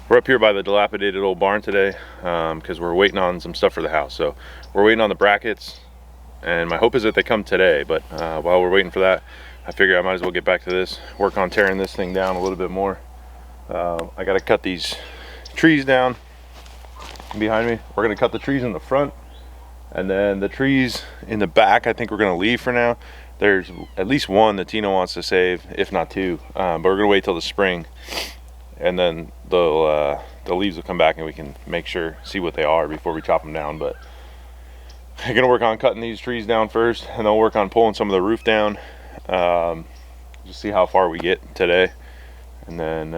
We're up here by the dilapidated old barn today because we're waiting on some stuff for the house. So we're waiting on the brackets, and my hope is that they come today. But while we're waiting for that, I figure I might as well get back to this, work on tearing this thing down a little bit more. I got to cut these trees down behind me. We're going to cut the trees in the front, and then the trees in the back I think we're going to leave for now. There's at least one that Tino wants to save, if not two, but we're going to wait till the spring, and then the leaves will come back and we can see what they are before we chop them down. But I'm going to work on cutting these trees down first, and then we'll work on pulling some of the roof down, just see how far we get today. And then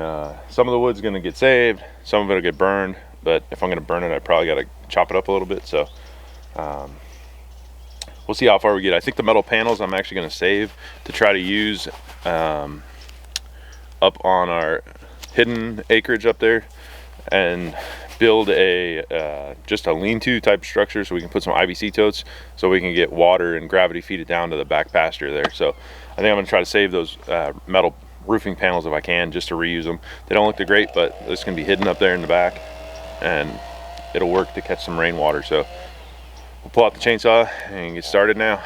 some of the wood's going to get saved, some of it will get burned, but if I'm going to burn it I probably got to chop it up a little bit. So we'll see how far we get. I think the metal panels I'm actually going to save to try to use up on our hidden acreage up there, and build just a lean-to type structure so we can put some IBC totes so we can get water and gravity feed it down to the back pasture there. So I think I'm going to try to save those metal roofing panels if I can, just to reuse them. They don't look that great, but it's going to be hidden up there in the back, and it'll work to catch some rainwater. So we'll pull out the chainsaw and get started now.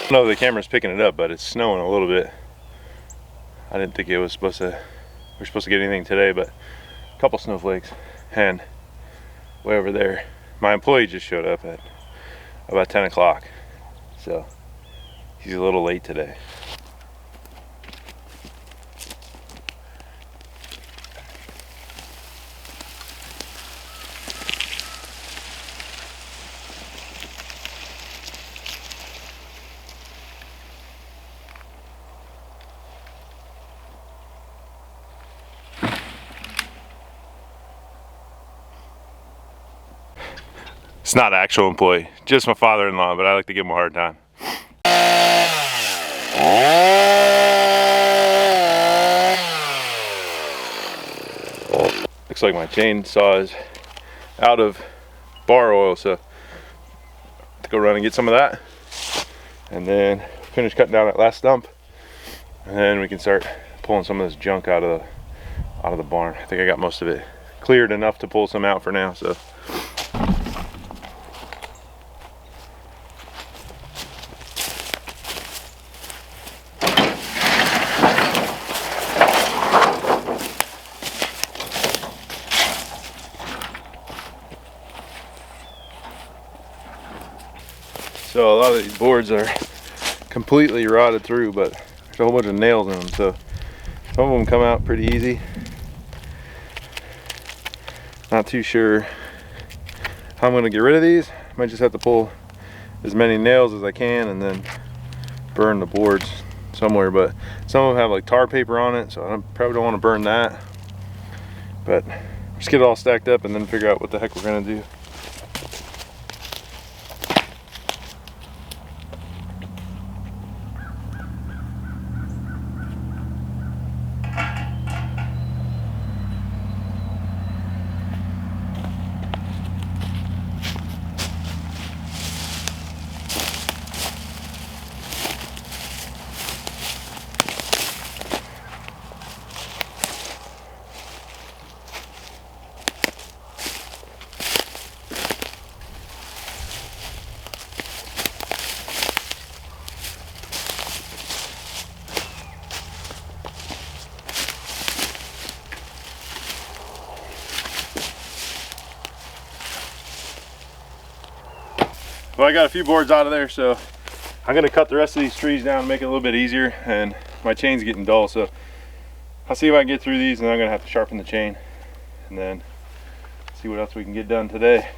I don't know if the camera's picking it up, but it's snowing a little bit. I didn't think it was supposed to, we're supposed to get anything today, but a couple snowflakes. And way over there, my employee just showed up at about 10 o'clock. So he's a little late today. It's not an actual employee, just my father-in-law, but I like to give him a hard time. Looks like my chainsaw is out of bar oil, so I have to go run and get some of that, and then finish cutting down that last stump, and then we can start pulling some of this junk out of the barn. I think I got most of it cleared enough to pull some out for now. So a lot of these boards are completely rotted through, but there's a whole bunch of nails in them, so some of them come out pretty easy. Not too sure how I'm going to get rid of these. Might just have to pull as many nails as I can and then burn the boards somewhere, but some of them have like tar paper on it, so I probably don't want to burn that. But just get it all stacked up and then figure out what the heck we're going to do. Well, I got a few boards out of there, so I'm gonna cut the rest of these trees down and make it a little bit easier, and my chain's getting dull, so I'll see if I can get through these, and then I'm gonna have to sharpen the chain and then see what else we can get done today.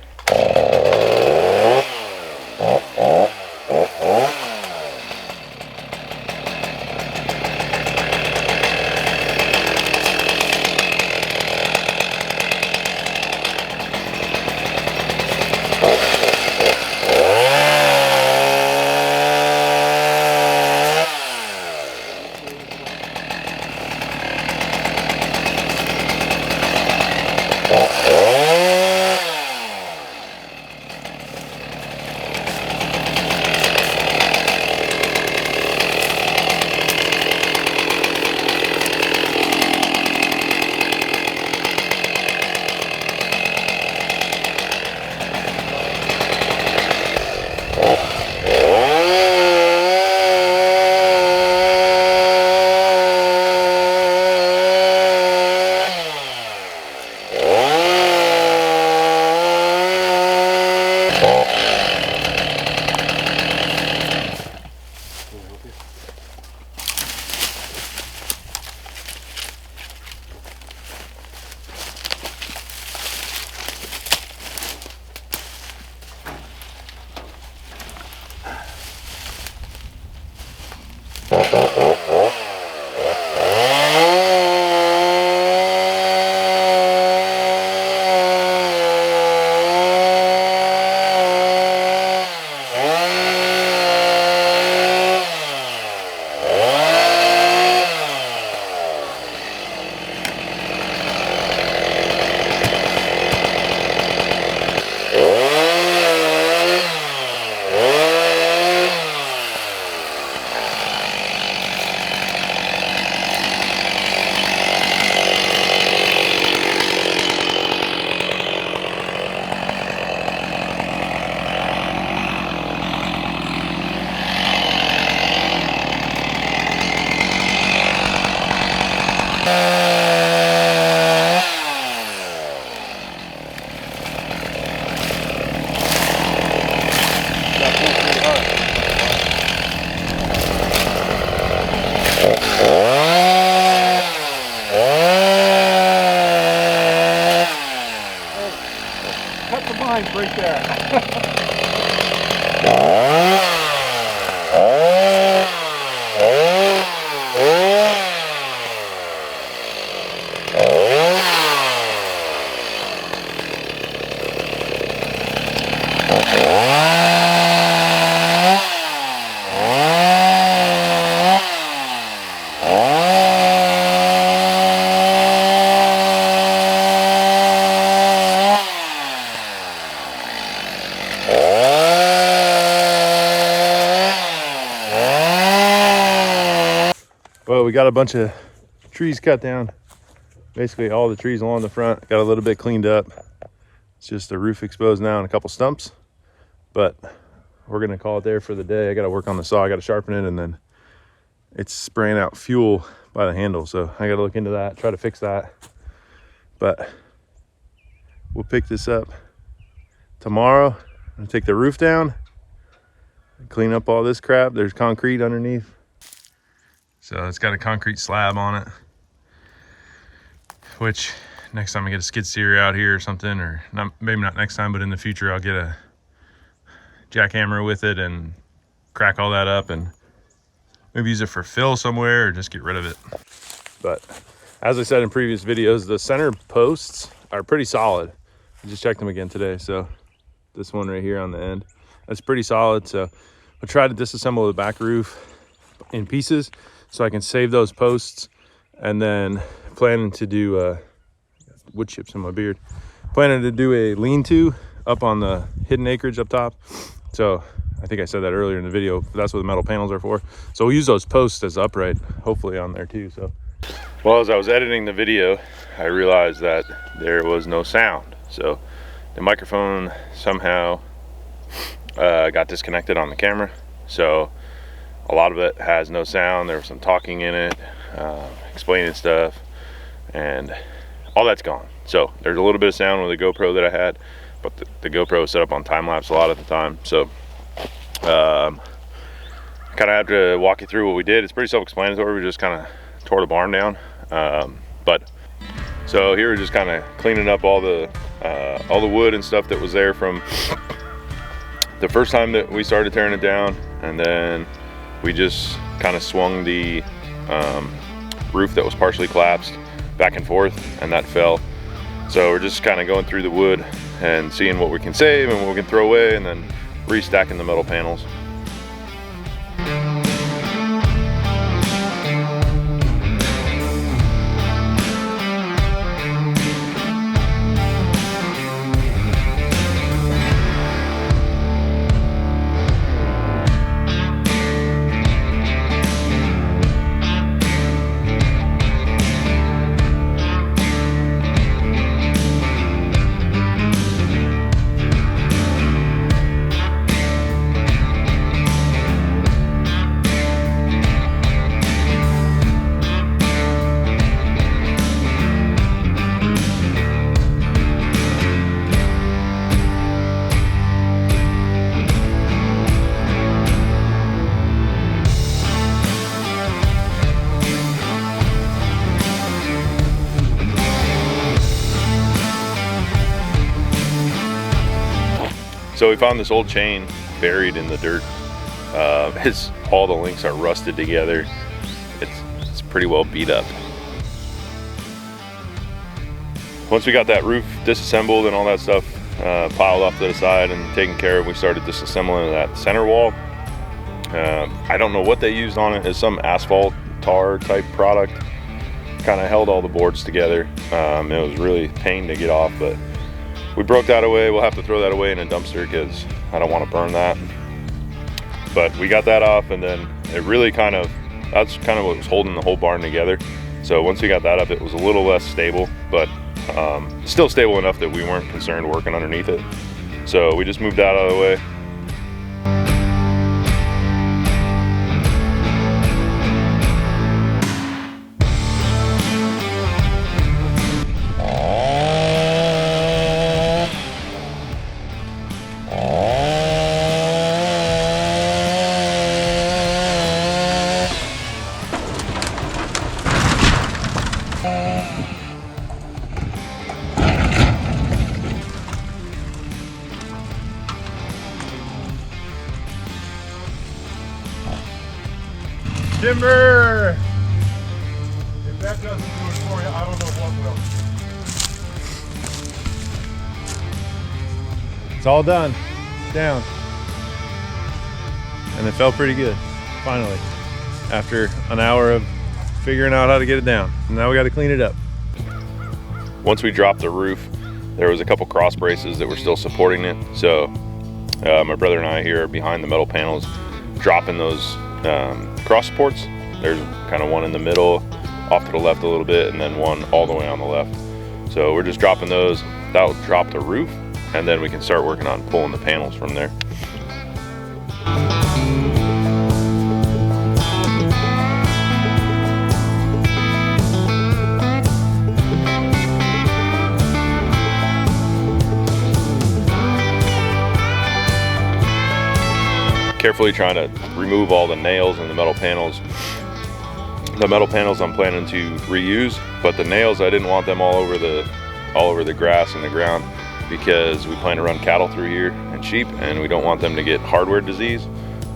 Well, we got a bunch of trees cut down. Basically all the trees along the front got a little bit cleaned up. It's just the roof exposed now and a couple stumps, but we're gonna call it there for the day. I gotta work on the saw, I gotta sharpen it, and then it's spraying out fuel by the handle. So I gotta look into that, try to fix that. But we'll pick this up tomorrow. I'm gonna take the roof down, clean up all this crap. There's concrete underneath. So it's got a concrete slab on it, which next time I get a skid steer out here or something, or not, maybe not next time, but in the future, I'll get a jackhammer with it and crack all that up and maybe use it for fill somewhere or just get rid of it. But as I said in previous videos, the center posts are pretty solid. I just checked them again today. So this one right here on the end, that's pretty solid. So I'll try to disassemble the back roof in pieces so I can save those posts, and then planning to do wood chips in my beard, planning to do a lean-to up on the hidden acreage up top. So I think I said that earlier in the video, but that's what the metal panels are for. So we'll use those posts as upright, hopefully on there too. So, well, as I was editing the video, I realized that there was no sound. So the microphone somehow got disconnected on the camera. So a lot of it has no sound. There was some talking in it, explaining stuff, and all that's gone. So there's a little bit of sound with the GoPro that I had, but the GoPro is set up on time-lapse a lot of the time. So kind of have to walk you through what we did. It's pretty self-explanatory. We just kind of tore the barn down. But so here we're just kind of cleaning up all the wood and stuff that was there from the first time that we started tearing it down, and then we just kind of swung the roof that was partially collapsed back and forth, and that fell. So we're just kind of going through the wood and seeing what we can save and what we can throw away, and then restacking the metal panels. So we found this old chain buried in the dirt. All the links are rusted together. It's pretty well beat up. Once we got that roof disassembled and all that stuff piled off to the side and taken care of, we started disassembling that center wall. I don't know what they used on it. It's some asphalt tar type product. Kind of held all the boards together. It was really a pain to get off, but we broke that away. We'll have to throw that away in a dumpster because I don't want to burn that. But we got that off, and then it really that's kind of what was holding the whole barn together. So once we got that up, it was a little less stable, but still stable enough that we weren't concerned working underneath it. So we just moved that out of the way. Timber! If that doesn't do it for you, I don't know what will. It's all done. It's down. And it felt pretty good, finally. After an hour of figuring out how to get it down. And now we got to clean it up. Once we dropped the roof, there was a couple cross braces that were still supporting it. So my brother and I here are behind the metal panels, dropping those cross supports, There's kind of one in the middle, off to the left a little bit, and then one all the way on the left. So we're just dropping those. That'll drop the roof, and then we can start working on pulling the panels from there. Carefully trying to remove all the nails and the metal panels. The metal panels I'm planning to reuse, but the nails I didn't want them all over the grass and the ground, because we plan to run cattle through here and sheep, and we don't want them to get hardware disease.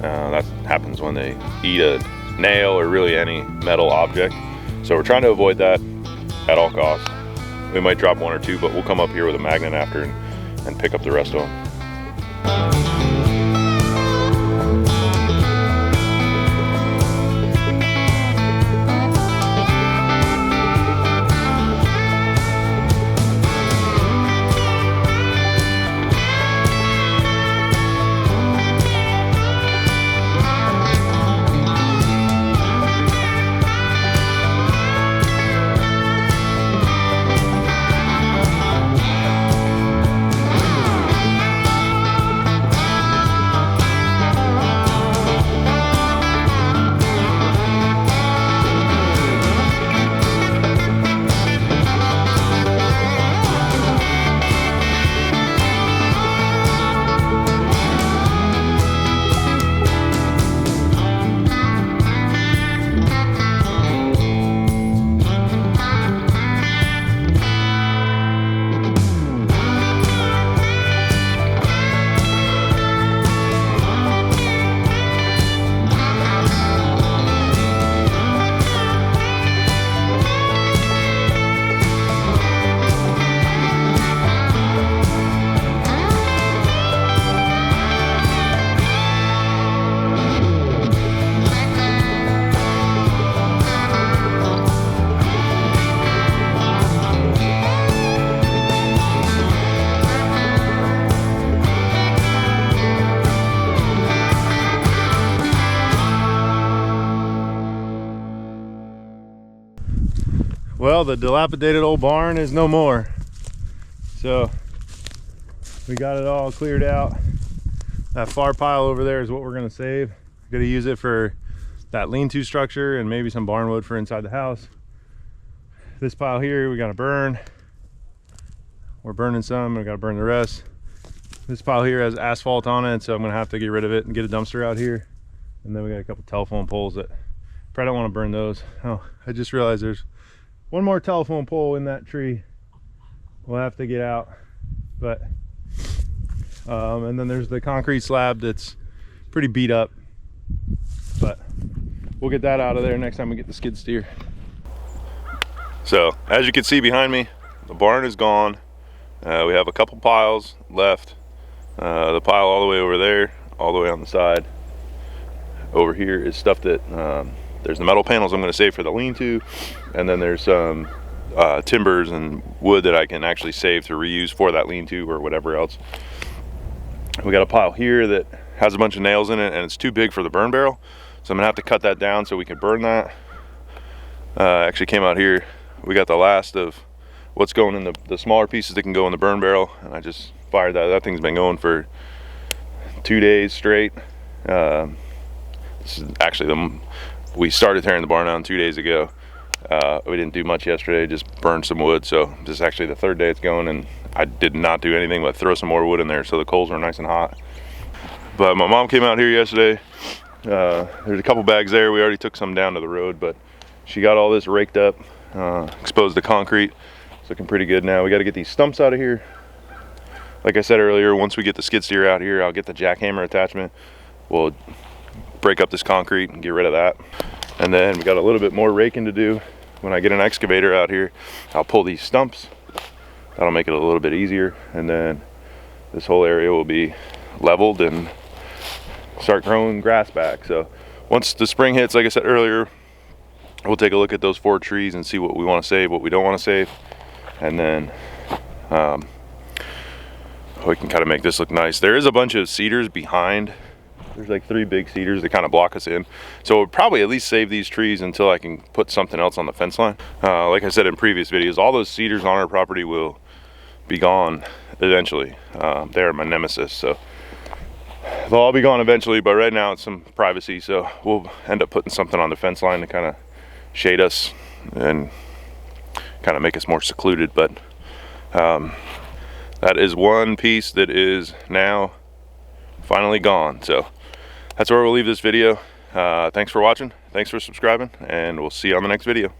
That happens when they eat a nail or really any metal object. So we're trying to avoid that at all costs. We might drop one or two, but we'll come up here with a magnet after and pick up the rest of them. Well, the dilapidated old barn is no more. So we got it all cleared out. That far pile over there is what we're gonna save. We're gonna use it for that lean-to structure and maybe some barn wood for inside the house. This pile here we gotta burn. We're burning some, we gotta burn the rest. This pile here has asphalt on it, so I'm gonna have to get rid of it and get a dumpster out here. And then we got a couple telephone poles that probably don't want to burn those. Oh, I just realized there's one more telephone pole in that tree we'll have to get out. But and then there's the concrete slab that's pretty beat up, but we'll get that out of there next time we get the skid steer. So as you can see behind me, the barn is gone. We have a couple piles left. The pile all the way over there, all the way on the side over here is stuff that there's the metal panels I'm going to save for the lean-to, and then there's some timbers and wood that I can actually save to reuse for that lean-to or whatever else. We got a pile here that has a bunch of nails in it, and it's too big for the burn barrel, so I'm gonna have to cut that down so we can burn that. Actually came out here, we got the last of what's going in the smaller pieces that can go in the burn barrel, and I just fired that. That thing's been going for 2 days straight. This is actually we started tearing the barn down 2 days ago. We didn't do much yesterday, just burned some wood. So this is actually the third day it's going, and I did not do anything but throw some more wood in there so the coals were nice and hot. But my mom came out here yesterday. There's a couple bags there. We already took some down to the road, but she got all this raked up, exposed to concrete. It's looking pretty good now. We got to get these stumps out of here. Like I said earlier, once we get the skid steer out here, I'll get the jackhammer attachment. We'll break up this concrete and get rid of that. And then we got a little bit more raking to do. When I get an excavator out here, I'll pull these stumps. That'll make it a little bit easier. And then this whole area will be leveled and start growing grass back. So once the spring hits, like I said earlier, we'll take a look at those 4 trees and see what we want to save, what we don't want to save. And then we can kind of make this look nice. There is a bunch of cedars behind There's like 3 big cedars that kind of block us in. So we'll probably at least save these trees until I can put something else on the fence line. Like I said in previous videos, all those cedars on our property will be gone eventually. They're my nemesis, so they'll all be gone eventually, but right now it's some privacy, so we'll end up putting something on the fence line to kind of shade us and kind of make us more secluded. But that is one piece that is now finally gone. So that's where we'll leave this video. Thanks for watching, thanks for subscribing, and we'll see you on the next video.